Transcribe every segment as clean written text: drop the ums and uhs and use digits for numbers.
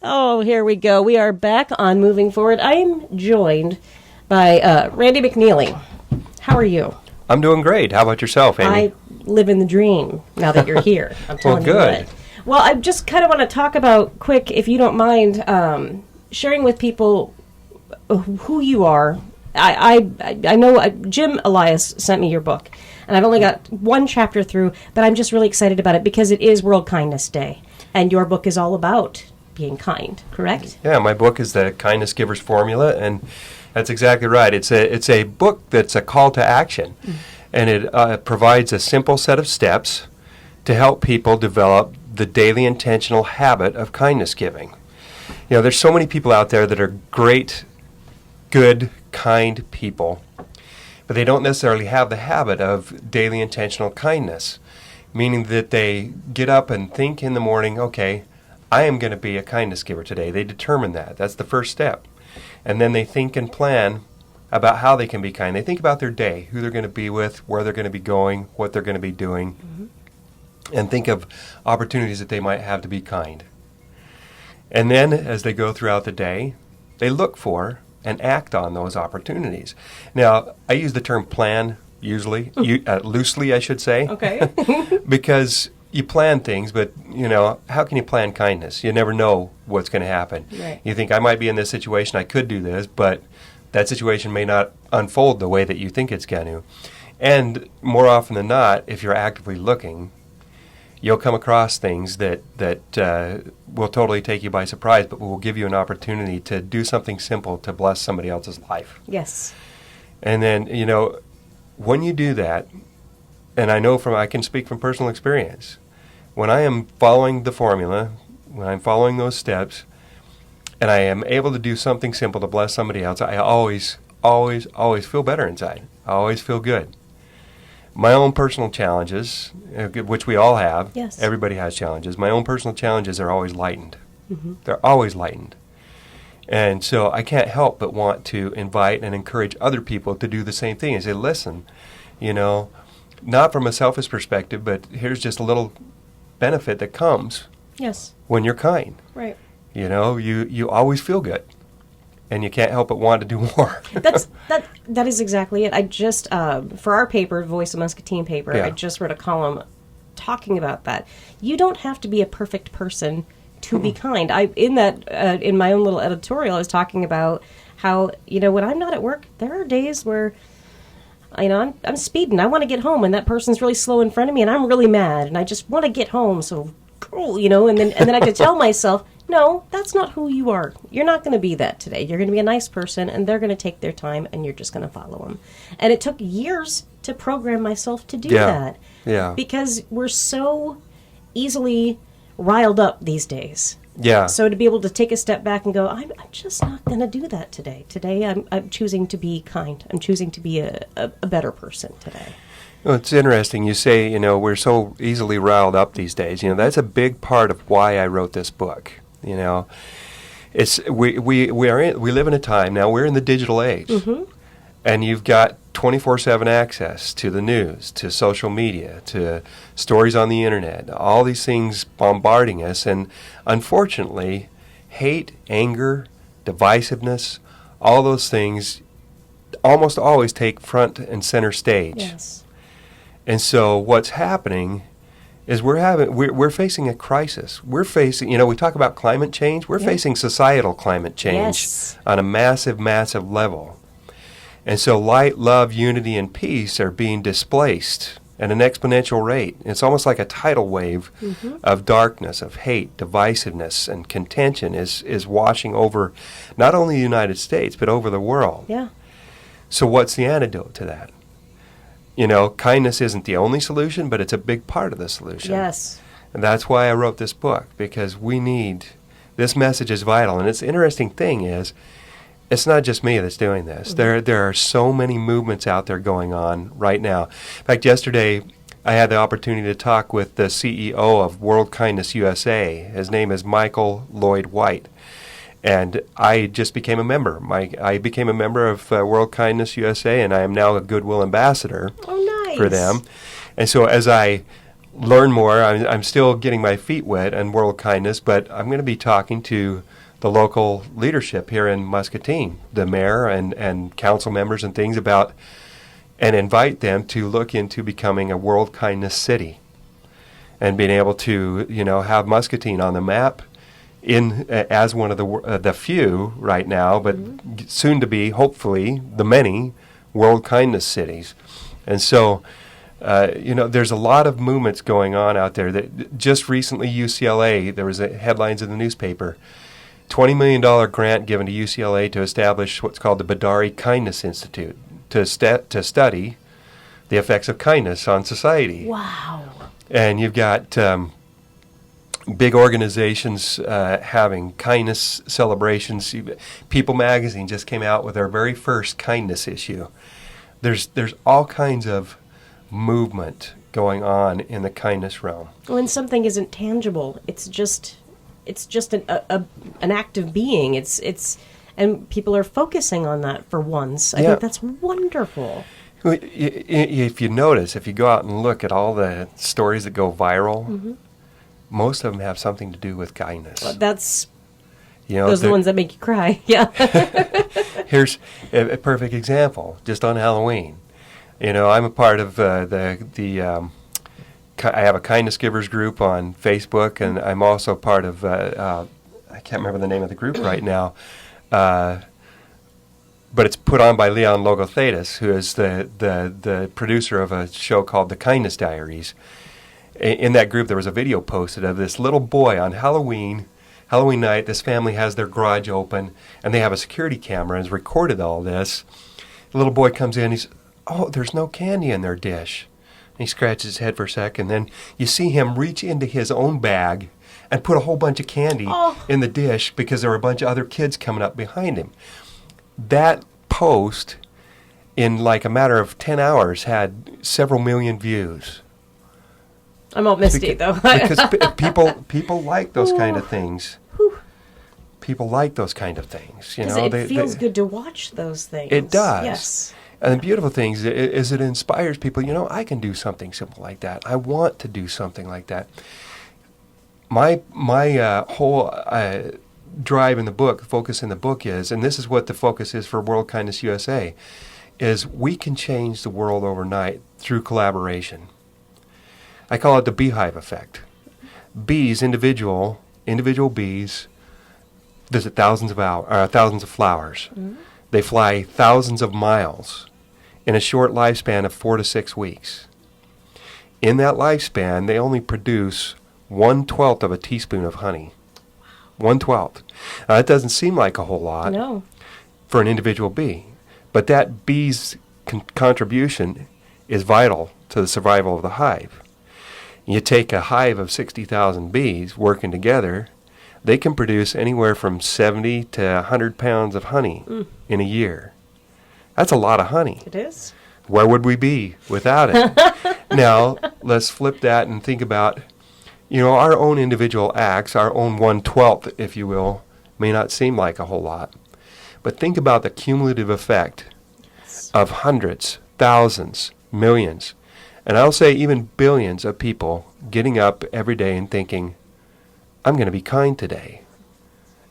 Oh, here we go. We are back on Moving Forward. I'm joined by Randy McNeely. How are you? I'm doing great. How about yourself, Amy? I live in the dream now that you're here. I'm telling Well, good. you what. Well, I just kind of want to talk about, quick, if you don't mind, sharing with people who you are. I know Jim Elias sent me your book, and I've only got one chapter through, but I'm just really excited about it because it is World Kindness Day, and your book is all about being kind, correct? Yeah, my book is the Kindness Giver's Formula, and that's exactly right. It's a book that's a call to action, and it provides a simple set of steps to help people develop the daily intentional habit of kindness giving. You know, there's so many people out there that are great, good, kind people, but they don't necessarily have the habit of daily intentional kindness, meaning that they get up and think in the morning, okay, I am going to be a kindness giver today. They determine that. That's the first step. And then they think and plan about how they can be kind. They think about their day, who they're going to be with, where they're going to be going, what they're going to be doing, and think of opportunities that they might have to be kind. And then as they go throughout the day, they look for and act on those opportunities. Now, I use the term plan usually, loosely I should say. Okay. Because you plan things, but, you know, how can you plan kindness? You never know what's going to happen. Right. You think, I might be in this situation, I could do this, but that situation may not unfold the way that you think it's going to. And more often than not, if you're actively looking, you'll come across things that will totally take you by surprise, but will give you an opportunity to do something simple to bless somebody else's life. Yes. And then, you know, when you do that, and I can speak from personal experience, when I am following the formula, when I'm following those steps, and I am able to do something simple to bless somebody else, I always, always, always feel better inside. I always feel good. My own personal challenges, which we all have, yes. Everybody has challenges. My own personal challenges are always lightened. Mm-hmm. They're always lightened. And so I can't help but want to invite and encourage other people to do the same thing and say, listen, you know, not from a selfish perspective, but here's just a little benefit that comes Yes. when you're kind. Right. You know, you always feel good, and you can't help but want to do more. That is exactly it. I just for our paper, Voice of Muscatine paper, Yeah. I just wrote a column talking about that. You don't have to be a perfect person to be kind. In my own little editorial, I was talking about how, you know, when I'm not at work, there are days where, you know, I'm speeding. I want to get home, and that person's really slow in front of me, and I'm really mad, and I just want to get home. So, you know, and then I could tell myself, no, that's not who you are. You're not going to be that today. You're going to be a nice person, and they're going to take their time, and you're just going to follow them. And it took years to program myself to do that. Yeah. Because we're so easily riled up these days. Yeah. So to be able to take a step back and go, I'm just not going to do that today. Today I'm choosing to be kind. I'm choosing to be a better person today. Well, it's interesting. You say, you know, we're so easily riled up these days. You know, that's a big part of why I wrote this book. You know, it's we live in a time now. We're in the digital age, and you've got 24/7 access to the news, to social media, to stories on the internet. All these things bombarding us, and unfortunately, hate, anger, divisiveness, all those things almost always take front and center stage. Yes. And so what's happening is we're facing a crisis. We're facing, you know, we talk about climate change. We're facing societal climate change on a massive, massive level. And so light, love, unity, and peace are being displaced at an exponential rate. It's almost like a tidal wave of darkness, of hate, divisiveness, and contention is washing over not only the United States, but over the world. Yeah. So what's the antidote to that? You know, kindness isn't the only solution, but it's a big part of the solution. Yes. And that's why I wrote this book, because this message is vital. And it's the interesting thing is, it's not just me that's doing this. There are so many movements out there going on right now. In fact, yesterday I had the opportunity to talk with the CEO of World Kindness USA. His name is Michael Lloyd White. And I just became a member. I became a member of World Kindness USA, and I am now a Goodwill Ambassador for them. And so as I learn more. I'm still getting my feet wet on world kindness, but I'm going to be talking to the local leadership here in Muscatine, the mayor and council members and things about, and invite them to look into becoming a world kindness city and being able to, have Muscatine on the map as one of the few right now, but soon to be, hopefully, the many world kindness cities. And so, there's a lot of movements going on out there. That just recently, UCLA, there was headlines in the newspaper, $20 million grant given to UCLA to establish what's called the Badari Kindness Institute to study the effects of kindness on society. Wow. And you've got big organizations having kindness celebrations. People magazine just came out with their very first kindness issue. There's all kinds of movement going on in the kindness realm. When something isn't tangible, it's just an act of being. It's and people are focusing on that for once. I think that's wonderful. If you notice, if you go out and look at all the stories that go viral, most of them have something to do with kindness. Those are the ones that make you cry. Yeah. Here's a perfect example, just on Halloween. I'm a part of I have a kindness givers group on Facebook, and I'm also part of, I can't remember the name of the group right now, but it's put on by Leon Logothetis, who is the producer of a show called The Kindness Diaries. In that group, there was a video posted of this little boy on Halloween night. This family has their garage open, and they have a security camera and has recorded all this. The little boy comes in, he's, "Oh, there's no candy in their dish." And he scratches his head for a second, then you see him reach into his own bag and put a whole bunch of candy in the dish because there were a bunch of other kids coming up behind him. That post, in like a matter of 10 hours, had several million views. I'm all misty, though. Because people like those kind of things. People like those kind of things. It feels good to watch those things. It does. Yes. And the beautiful thing is it inspires people, I can do something simple like that. I want to do something like that. My whole drive in the book, focus in the book is, and this is what the focus is for World Kindness USA, is we can change the world overnight through collaboration. I call it the beehive effect. Bees, individual bees, visit thousands of flowers. Mm-hmm. They fly thousands of miles in a short lifespan of 4 to 6 weeks. In that lifespan, they only produce 1/12 of a teaspoon of honey. 1/12. Now, that doesn't seem like a whole lot for an individual bee, but that bee's contribution is vital to the survival of the hive. You take a hive of 60,000 bees working together, they can produce anywhere from 70 to 100 pounds of honey in a year. That's a lot of honey. It is. Where would we be without it? Now, let's flip that and think about, our own individual acts, our own 1/12, if you will, may not seem like a whole lot. But think about the cumulative effect of hundreds, thousands, millions, and I'll say even billions of people getting up every day and thinking, I'm going to be kind today.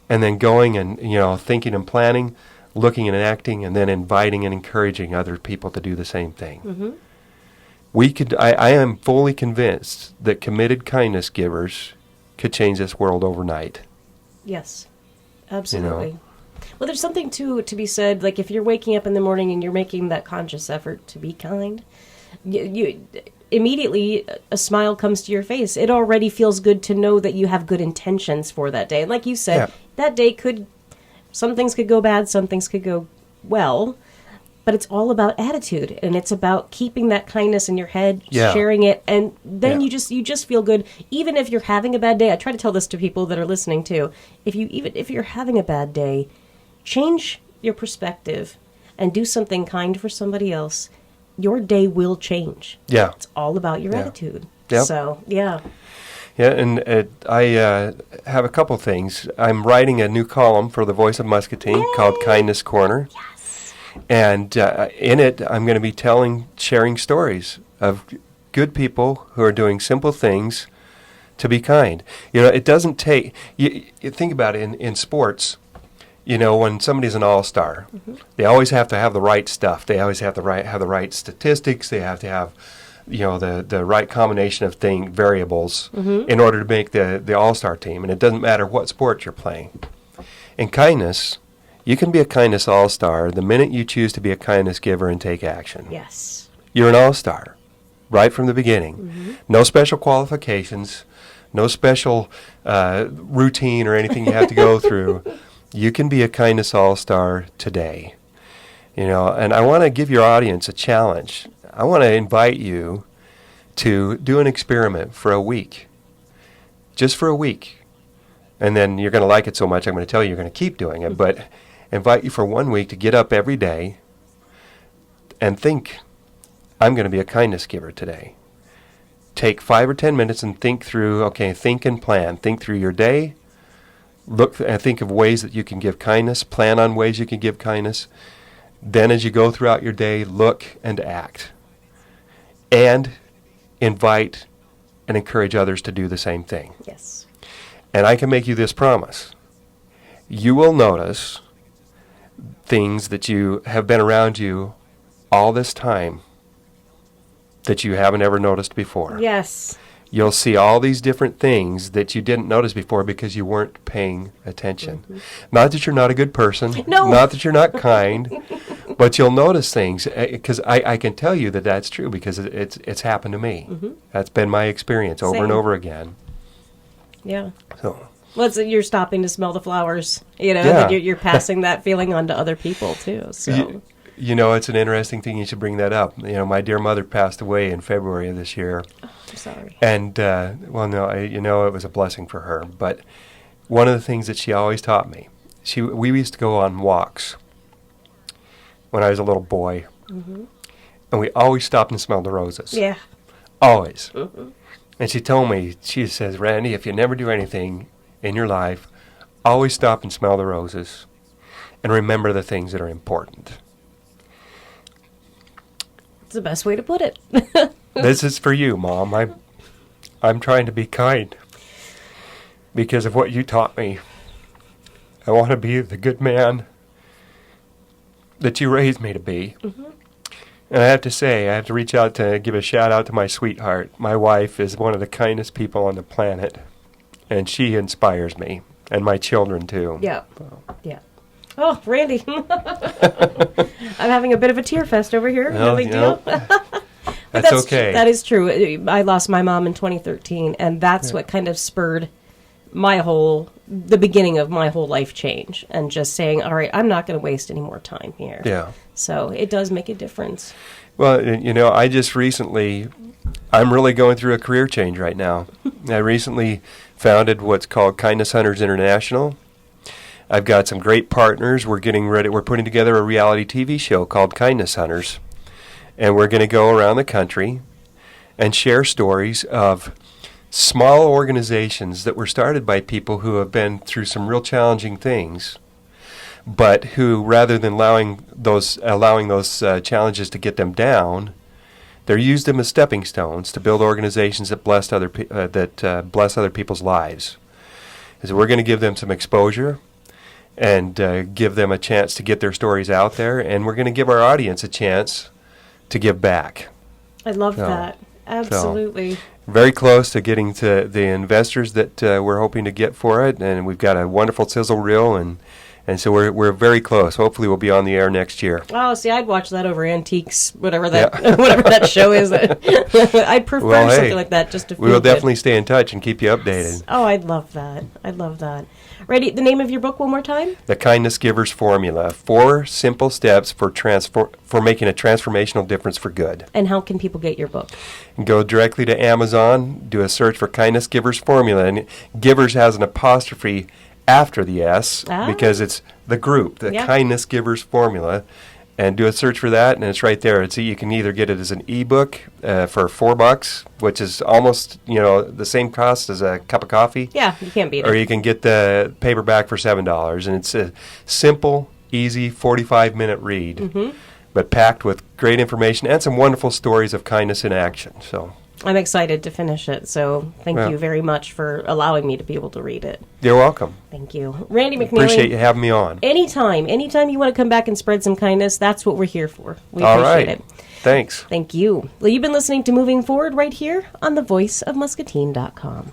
And then going and, thinking and planning, looking and acting, and then inviting and encouraging other people to do the same thing. Mm-hmm. I am fully convinced that committed kindness givers could change this world overnight. Yes, absolutely. Well, there's something to be said, like if you're waking up in the morning and you're making that conscious effort to be kind, you immediately a smile comes to your face. It already feels good to know that you have good intentions for that day. And like you said, that day some things could go bad, some things could go well, but it's all about attitude, and it's about keeping that kindness in your head, sharing it, and then you just feel good. Even if you're having a bad day, I try to tell this to people that are listening too. If you're having a bad day, change your perspective and do something kind for somebody else. Your day will change. Yeah. It's all about your attitude. Yep. So, Yeah, and I have a couple things. I'm writing a new column for the Voice of Muscatine called Kindness Corner. Yes. And in it, I'm going to be sharing stories of good people who are doing simple things to be kind. It doesn't take, you think about it in sports, when somebody's an all-star, they always have to have the right stuff. They always have the right statistics. They have to have, the right combination of variables in order to make the all-star team. And it doesn't matter what sport you're playing. In kindness, you can be a kindness all-star the minute you choose to be a kindness giver and take action. Yes. You're an all-star right from the beginning. No special qualifications, no special routine or anything you have to go through. You can be a kindness all-star today. And I want to give your audience a challenge. I want to invite you to do an experiment for a week. Just for a week. And then you're going to like it so much, I'm going to tell you you're going to keep doing it. But invite you for 1 week to get up every day and think, I'm going to be a kindness giver today. Take 5 or 10 minutes and think through, think and plan. Think through your day. Look and think of ways that you can give kindness. Plan on ways you can give kindness. Then as you go throughout your day, look and act. And invite and encourage others to do the same thing. Yes. And I can make you this promise. You will notice things that you have been around you all this time that you haven't ever noticed before. Yes. You'll see all these different things that you didn't notice before because you weren't paying attention. Not that you're not a good person. No. Not that you're not kind. But you'll notice things, because I can tell you that that's true because it's happened to me. That's been my experience over and over again. Yeah. So. Well, you're stopping to smell the flowers. Yeah. You're passing that feeling on to other people too. So. It's an interesting thing. You should bring that up. My dear mother passed away in February of this year. Oh, I'm sorry. And it was a blessing for her. But one of the things that she always taught me, we used to go on walks when I was a little boy, and we always stopped and smelled the roses. Yeah. Always. And she told me, she says, Randy, if you never do anything in your life, always stop and smell the roses and remember the things that are important. It's the best way to put it. This is for you, Mom. I'm trying to be kind because of what you taught me. I want to be the good man that you raised me to be. And I have to say, I have to reach out to give a shout out to my sweetheart. My wife is one of the kindest people on the planet, and she inspires me, and my children too. Yeah. Yeah. Oh, Randy. I'm having a bit of a tear fest over here. No big deal. That's okay. That is true. I lost my mom in 2013, and that's what kind of spurred the beginning of my whole life change, and just saying, all right, I'm not going to waste any more time here. Yeah. So it does make a difference. Well, I just recently, I'm really going through a career change right now. I recently founded what's called Kindness Hunters International. I've got some great partners. We're putting together a reality TV show called Kindness Hunters. And we're going to go around the country and share stories of small organizations that were started by people who have been through some real challenging things, but who, rather than allowing those challenges to get them down, they're used them as stepping stones to build organizations that bless other people's lives. And so we're going to give them some exposure and give them a chance to get their stories out there, and we're going to give our audience a chance to give back. I love that. Absolutely. Very close to getting to the investors that we're hoping to get for it, and we've got a wonderful sizzle reel, and so we're very close. Hopefully, we'll be on the air next year. Oh, see, I'd watch that over Antiques, whatever that show is. I'd prefer something like that just to feel we will definitely stay in touch and keep you updated. Oh, I'd love that. I'd love that. Randy, the name of your book one more time? The Kindness Giver's Formula: 4 simple steps for making a transformational difference for good. And how can people get your book? Go directly to Amazon, do a search for Kindness Giver's Formula, and Givers has an apostrophe after the S because it's the group, the Kindness Giver's Formula, and do a search for that, and it's right there. You can either get it as an ebook for $4, which is almost the same cost as a cup of coffee. Yeah, you can't beat it. Or you can get the paperback for $7, and it's a simple, easy 45-minute read, but packed with great information and some wonderful stories of kindness in action. So I'm excited to finish it, so thank Well. you very much for allowing me to be able to read it. You're welcome. Thank you. Randy McNeely. Appreciate you having me on. Anytime you want to come back and spread some kindness, that's what we're here for. We All appreciate right. it. Thanks. Thank you. Well, you've been listening to Moving Forward right here on the Voice of Muscatine.com.